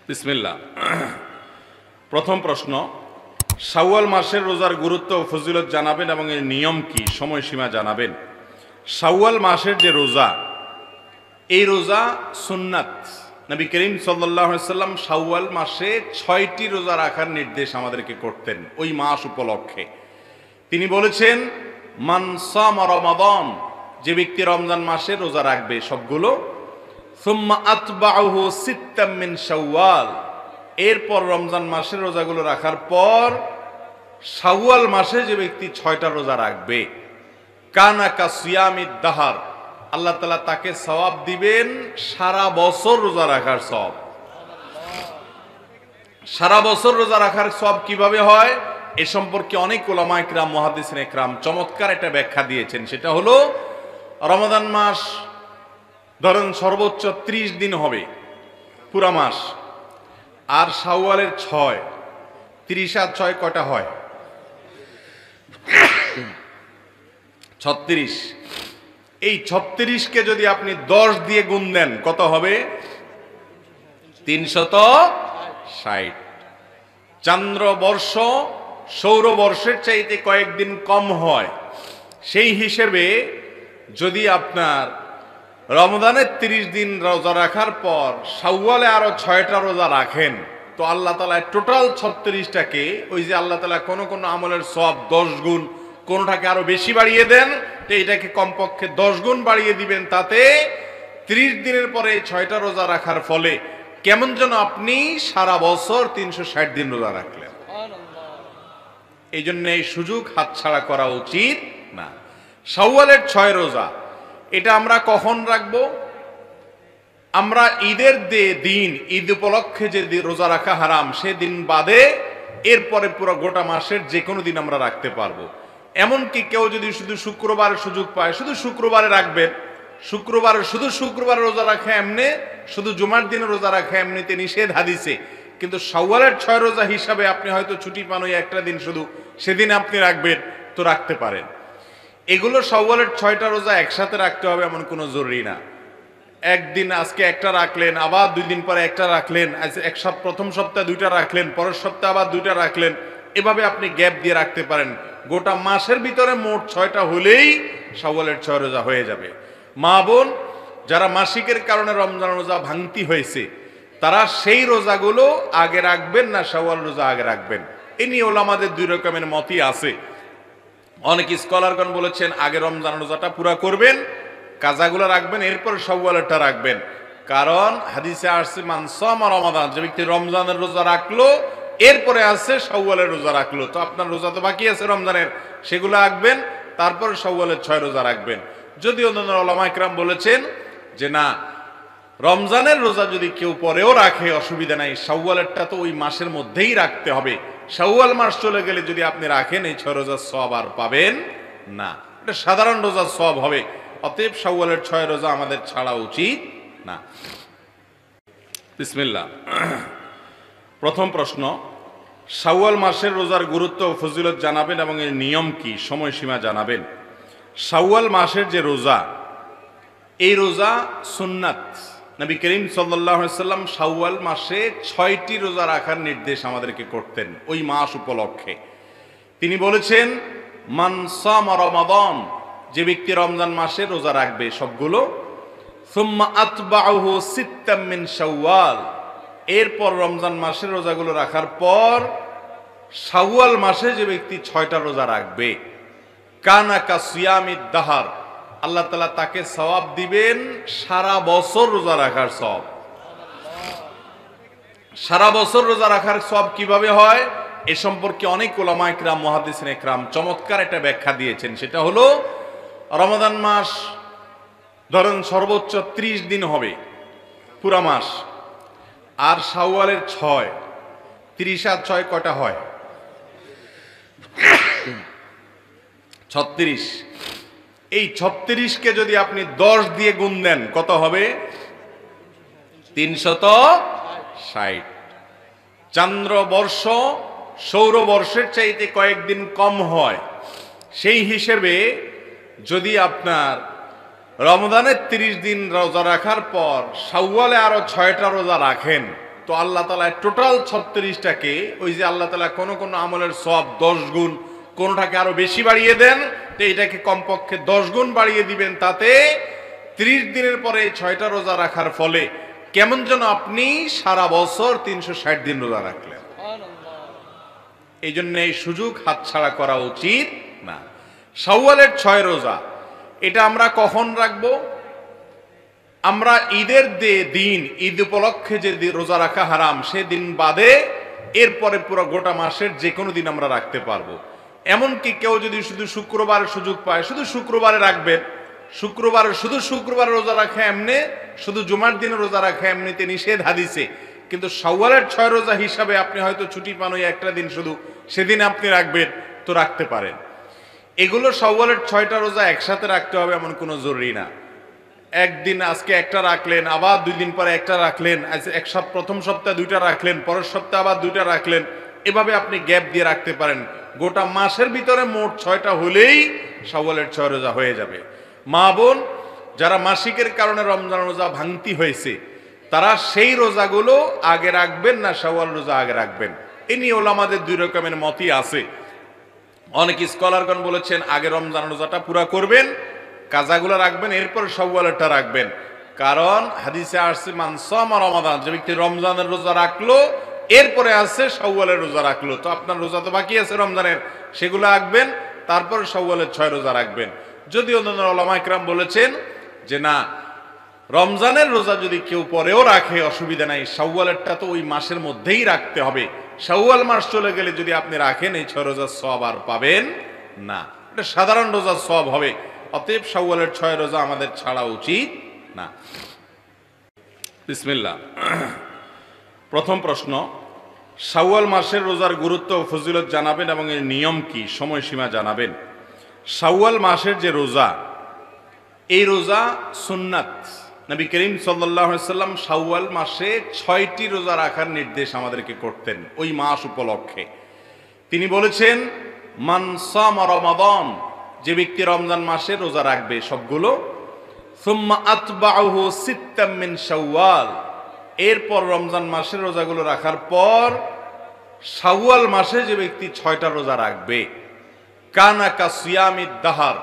বিসমিল্লাহ। প্রথম প্রশ্ন, শাওয়াল মাসের রোজার গুরুত্ব ও ফজিলত জানাবেন এবং এর নিয়ম কি, সময়সীমা জানাবেন। শাওয়াল মাসের যে রোজা, এই রোজা সুন্নাত। নবী করিম সাল্লাল্লাহু আলাইহি ওয়াসাল্লাম শাওয়াল মাসে 6টি রোজা রাখার নির্দেশ আমাদেরকে করতেন ওই মাস উপলক্ষে। তিনি বলেছেন, মান সামা রমাদান, যে ব্যক্তি রমজান মাসে রোজা রাখবে সবগুলো, সুম্মা আতবাউহু সিত্তাম মিন শাওয়াল, এরপর রমজান মাসের রোজাগুলো রাখার পর শাওয়াল মাসে যে ব্যক্তি 6টা রোজা রাখবে, কানা কা সিয়ামিদ দাহার, আল্লাহ তাআলা তাকে সওয়াব দিবেন সারা বছর রোজা রাখার সওয়াব। সারা বছর রোজা রাখার সওয়াব কিভাবে হয় এ সম্পর্কে অনেক উলামায়ে কিরাম, মুহাদ্দিসিনে কিরাম চমৎকার একটা ব্যাখ্যা দিয়েছেন। সেটা হলো, রমাদান মাস ধরেন সর্বোচ্চ 30 দিন হবে পুরা মাস, আর শাওয়ালের 6, 30 আর 6 কয়টা হয়? 36। এই 36কে যদি আপনি 10 দিয়ে গুণ দেন কত হবে? 360। চান্দ্রবর্ষ সৌরবর্ষের চাইতে কয়েকদিন কম হয়। সেই হিসেবে যদি আপনার রমজানের 30 দিন রোজা রাখার পর শাওয়ালে আরো 6টা রোজা রাখেন, তো আল্লাহ তাআলা টোটাল 36টাকে, ওই যে আল্লাহ তাআলা কোন কোন আমলের সওয়াব 10 গুণ, কোনটাকে আরো বেশি বাড়িয়ে দেন, তো এটাকে কমপক্ষে 10 গুণ বাড়িয়ে দিবেন। তাতে 30 দিনের পরে 6টা রোজা রাখার ফলে কেমন যেন আপনি সারা বছর 360 দিন রোজা রাখলেন। এই জন্য এই সুযোগ হাতছাড়া করা উচিত না। শাওয়ালের 6 রোজা, এটা আমরা কখন রাখবো? আমরা ঈদের দিন, ঈদ উপলক্ষে যে রোজা রাখা হারাম সেদিন বাদে এরপরে পুরো গোটা মাসের যে কোনো দিন আমরা রাখতে পারবো। এমনকি কেউ যদি শুধু শুক্রবারের সুযোগ পায়, শুধু শুক্রবারে রাখবেন। শুধু শুক্রবারে রোজা রাখা এমনি, শুধু জুমার দিনে রোজা রাখা এমনিতে নিষেধ হাদিসে, কিন্তু শাওয়ালের 6 রোজা হিসাবে আপনি হয়তো ছুটি পান ওই একটা দিন, শুধু সেদিন আপনি রাখবেন, তো রাখতে পারেন। এগুলো শাওয়ালের 6টা রোজা একসাথে রাখতে হবে এমন কোনো জরুরি না। একদিন আজকে একটা রাখলেন, আবার 2 দিন পরে একটা রাখলেন, প্রথম সপ্তাহে 2টা রাখলেন, পরের সপ্তাহে আবার 2টা রাখলেন, এভাবে আপনি গ্যাপ দিয়ে রাখতে পারেন। গোটা মাসের ভিতরে মোট 6টা হলেই শাওয়ালের 6 রোজা হয়ে যাবে। মা বোন যারা মাসিকের কারণে রমজান রোজা ভাঙতি হয়েছে, তারা সেই রোজাগুলো আগে রাখবেন না শাওয়াল রোজা আগে রাখবেন, এ নিয়ে ওলামাদের 2 রকমের মতই আছে। অনেক স্কলারগণ বলেছেন আগে রমজান রোজাটা পুরা করবেন, কাজাগুলো রাখবেন, এরপর শাওয়ালেরটা রাখবেন। কারণ হাদিসে আসছে, মান সামা রমাদান, যে ব্যক্তি রমজানের রোজা রাখলো এরপরে আসছে শাওয়ালের রোজা রাখলো, তো আপনার রোজা তো বাকি আছে রমজানের, সেগুলো রাখবেন, তারপর শাওয়ালের 6 রোজা রাখবেন। যদিও অন্যান্য উলামায়ে কিরাম বলেছেন যে না, রমজানের রোজা যদি কেউ পরেও রাখে অসুবিধা নাই, শাওয়ালেরটা তো ওই মাসের মধ্যেই রাখতে হবে। শাওয়াল মাস চলে গেলে যদি আপনি রাখেন, এই 6 রোজার সওয়াব আর পাবেন না, এটা সাধারণ রোজার সওয়াব হবে। অতএব শাওয়ালের 6 রোজা আমাদের ছাড়া উচিত না। বিসমিল্লাহ। প্রথম প্রশ্ন, শাওয়াল মাসের রোজার গুরুত্ব ও ফজিলত জানাবেন এবং এর নিয়ম কি, সময়সীমা জানাবেন। শাওয়াল মাসের যে রোজা, এই রোজা সুন্নাত। নবী করিম সাল্লাল্লাহু আলাইহি ওয়াসাল্লাম শাওয়াল মাসে 6টি রোজা রাখার নির্দেশ আমাদেরকে করতেন ওই মাস উপলক্ষে। তিনি বলেছেন, মান সামা রমাদান, যে ব্যক্তি রমজান মাসে রোজা রাখবে সবগুলো, সুম্মা আতবাউহু সিত্তাম মিন শাওয়াল, এরপর রমজান মাসের রোজাগুলো রাখার পর শাওয়াল মাসে যে ব্যক্তি 6টা রোজা রাখবে, কানা কা সিয়ামিদ দাহার, আল্লাহ তাআলা তাকে সওয়াব দিবেন সারা বছর রোজা রাখার সওয়াব। সারা বছর রোজা রাখার সওয়াব কিভাবে হয় এ সম্পর্কে অনেক উলামায়ে কিরাম, মুহাদ্দিসিনে কিরাম চমৎকার একটা ব্যাখ্যা দিয়েছেন। সেটা হলো, রমাদান মাস ধরেন সর্বোচ্চ 30 দিন হবে পুরা মাস, আর শাওয়ালের 6, 30 আর 6 কয়টা হয়? 36। এই 36কে যদি আপনি 10 দিয়ে গুণ দেন কত হবে? 360। চান্দ্রবর্ষ সৌরবর্ষের চাইতে কয়েকদিন কম হয়। সেই হিসেবে যদি আপনার রমজানের 30 দিন রোজা রাখার পর শাওয়ালে আরো 6টা রোজা রাখেন, তো আল্লাহ তাআলা টোটাল 36টাকে ওই যে আল্লাহ তাআলা কোন কোন আমলের সওয়াব 10 গুণ, কোনটাকে আরো বেশি বাড়িয়ে দেন, তো এটাকে কমপক্ষে 10 গুণ বাড়িয়ে দিবেন। তাতে 30 দিনের পরে 6টা রোজা রাখার ফলে কেমন যেন আপনি সারা বছর 360 দিন রোজা রাখলেন। এই জন্য এই সুযোগ হাতছাড়া করা উচিত না। শাওয়ালের 6 রোজা এটা আমরা কখন রাখবো? আমরা ঈদের দিন, ঈদ উপলক্ষে যে রোজা রাখা হারাম সেদিন বাদে এরপরে পুরো গোটা মাসের যে কোনো দিন আমরা রাখতে পারবো। এমনকি কেউ যদি শুধু শুক্রবারের সুযোগ পায়, শুধু শুক্রবারে রাখবেন। শুধু শুক্রবারে রোজা রাখা এমনি, শুধু জুমার দিনে রোজা রাখা এমনিতে নিষেধ হাদিসে। কিন্তু শাওয়ালের 6 রোজা হিসাবে আপনি হয়তো ছুটি পান ওই একটা দিন, শুধু সেদিন আপনি রাখবেন, তো রাখতে পারেন। এগুলো শাওয়ালের 6টা রোজা একসাথে রাখতে হবে এমন কোনো জরুরি না। একদিন আজকে একটা রাখলেন, আবার 2 দিন পরে একটা রাখলেন, প্রথম সপ্তাহে 2টা রাখলেন, পরের সপ্তাহে আবার 2টা রাখলেন, এভাবে আপনি গ্যাপ দিয়ে রাখতে পারেন। গোটা মাসের ভিতরে মোট 6টা হলেই শাওয়ালের 6 রোজা হয়ে যাবে। মা বোন যারা মাসিকের কারণে রমজান রোজা ভাঙতি হয়েছে, তারা সেই রোজাগুলো আগে রাখবেন না শাওয়াল রোজা আগে রাখবেন? এ নিয়ে ওলামাদের 2 রকমের মতই আছে। অনেক স্কলারগণ বলেছেন আগে রমজান রোজাটা পুরা করবেন, কাজাগুলো রাখবেন, এরপর শাওয়ালেরটা রাখবেন। কারণ হাদিসে আসছে মান সামা রমাদান, যে ব্যক্তি রমজানের রোজা রাখলো এরপরে আসছে শাওয়ালের রোজা রাখলো, তো আপনার রোজা তো বাকি আছে রমজানের, সেগুলো রাখবেন, তারপর শাওয়ালের 6 রোজা রাখবেন। যদিও অন্যান্য উলামা ইকরাম বলেছেন যে না, রমজানের রোজা যদি কেউ পরেও রাখে অসুবিধা নাই, শাওয়ালেরটা তো ওই মাসের মধ্যেই রাখতে হবে। শাওয়াল মাস চলে গেলে যদি আপনি রাখেন এই 6 রোজার সওয়াব আর পাবেন না, এটা সাধারণ রোজার সওয়াব হবে। অতএব শাওয়ালের 6 রোজা আমাদের ছাড়া উচিত না। বিসমিল্লাহ। প্রথম প্রশ্ন, শাওয়াল মাসের রোজার গুরুত্ব ও ফজিলত জানাবেন এবং এর নিয়ম কি, সময়সীমা জানাবেন। শাওয়াল মাসের যে রোজা, এই রোজা সুন্নাত। নবী করিম সাল্লাল্লাহু আলাইহি ওয়াসাল্লাম শাওয়াল মাসে 6টি রোজা রাখার নির্দেশ আমাদেরকে করতেন ওই মাস উপলক্ষে। তিনি বলেছেন মান সামা রমাদান, যে ব্যক্তি রমজান মাসে রোজা রাখবে সবগুলো, সুম্মা আতবাউহু সিত্তাম মিন শাওয়াল, এরপর রমজান মাসের রোজাগুলো রাখার পর শাওয়াল মাসে যে ব্যক্তি 6টা রোজা রাখবে, কানা কা সিয়ামিদ দাহার,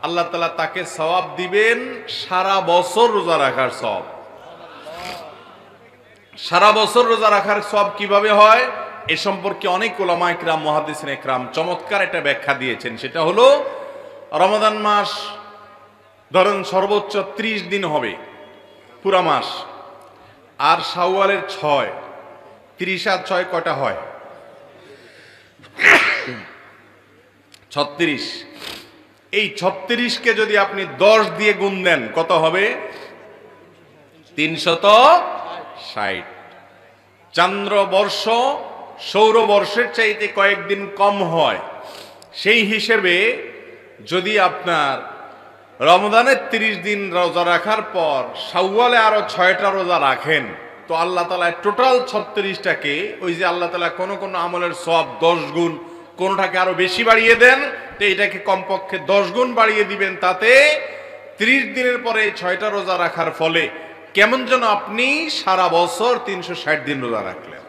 আল্লাহ তাআলা তাকে সওয়াব দিবেন সারা বছর রোজা রাখার সওয়াব। সারা বছর রোজা রাখার সওয়াব কিভাবে হয় এ সম্পর্কে অনেক উলামা ইকরাম, মুহাদ্দিসিন ইকরাম চমৎকার একটা ব্যাখ্যা দিয়েছেন। সেটা হলো রমাদান মাস ধরেন সর্বোচ্চ 30 দিন হবে পুরা মাস, আর শাওয়ালের 6, 30 আর 6 কয়টা হয়? 36। এই 36কে যদি আপনি 10 দিয়ে গুণ দেন কত হবে? 360। চন্দ্রবর্ষ সৌরবর্ষের চাইতে কয়েকদিন কম হয়। সেই হিসেবে যদি আপনার রমজানের 30 দিন রোজা রাখার পর শাওয়ালে আরো 6টা রোজা রাখেন, তো আল্লাহ তাআলা টোটাল 36টাকে ওই যে আল্লাহ তাআলা কোন কোন আমলের সওয়াব 10 গুণ, কোনটাকে আরো বেশি বাড়িয়ে দেন, তো এটাকে কমপক্ষে 10 গুণ বাড়িয়ে দিবেন। তাতে 30 দিনের পরে 6টা রোজা রাখার ফলে কেমন যেন আপনি সারা বছর 360 দিন রোজা রাখলেন।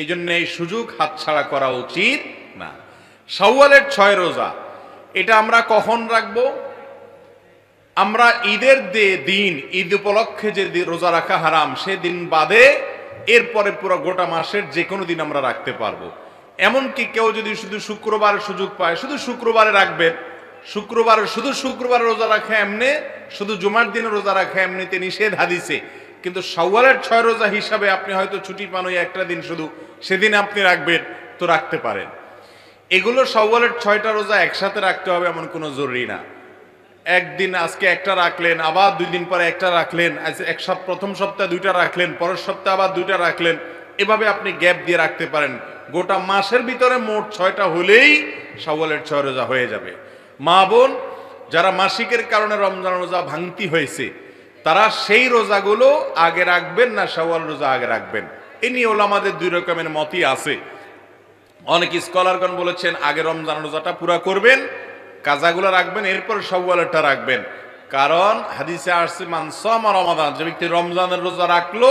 এই জন্য এই সুযোগ হাতছাড়া করা উচিত না। শাওয়ালের 6 রোজা এটা আমরা কখন রাখবো? আমরা ঈদের দিন, ঈদ উপলক্ষে যে রোজা রাখা হারাম সেদিন বাদে এরপরে পুরো গোটা মাসের যে কোনো দিন আমরা রাখতে পারবো। এমনকি কেউ যদি শুধু শুক্রবারের সুযোগ পায়, শুধু শুক্রবারে রাখবেন। শুধু শুক্রবারে রোজা রাখা এমনি, শুধু জুমার দিনে রোজা রাখা এমনিতে নিষেধ হাদিসে। কিন্তু শাওয়ালের 6 রোজা হিসাবে আপনি হয়তো ছুটি পান ওই একটা দিন, শুধু সেদিন আপনি রাখবেন, তো রাখতে পারেন। এগুলো শাওয়ালের 6টা রোজা একসাথে রাখতে হবে এমন কোনো জরুরি না। একদিন আজকে একটা রাখলেন, আবার 2 দিন পরে একটা রাখলেন, প্রথম সপ্তাহে 2টা রাখলেন, পরের সপ্তাহে আবার 2টা রাখলেন, এভাবে আপনি গ্যাপ দিয়ে রাখতে পারেন। গোটা মাসের ভিতরে মোট 6টা হলেই শাওয়ালের 6 রোজা হয়ে যাবে। মা বোন যারা মাসিকের কারণে রমজান রোজা ভাঙতি হয়েছে, তারা সেই রোজাগুলো আগে রাখবেন না শাওয়াল রোজা আগে রাখবেন? এ নিয়ে ওলামাদের 2 রকমের মতই আছে। অনেক স্কলারগণ বলেছেন আগে রমজান রোজাটা পুরা করবেন, কাজাগুলো রাখবেন, এরপর শাওয়ালেরটা রাখবেন। কারণ হাদিসে আসছে মান সামা রমাদান, যে ব্যক্তি রমজানের রোজা রাখলো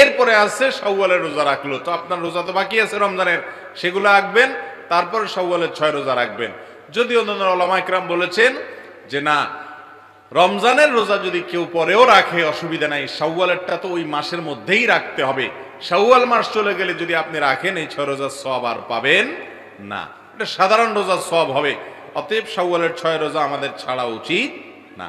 এরপরে আছে শাওয়ালের রোজা রাখলো, তো আপনার রোজা তো বাকি আছে রমজানের, সেগুলো রাখবেন, তারপরে শাওয়ালের 6 রোজা রাখবেন। যদি অন্যান্য ওলামা ইকরাম বলেছেন যে না, রমজানের রোজা যদি কেউ পরেও রাখে অসুবিধা নাই, শাওয়ালেরটা তো ওই মাসের মধ্যেই রাখতে হবে। শাওয়াল মাস চলে গেলে যদি আপনি রাখেন এই 6 রোজার সওয়াব আর পাবেন না, এটা সাধারণ রোজার সওয়াব হবে। অতএব শাওয়ালের 6 রোজা আমাদের ছাড়া উচিত না।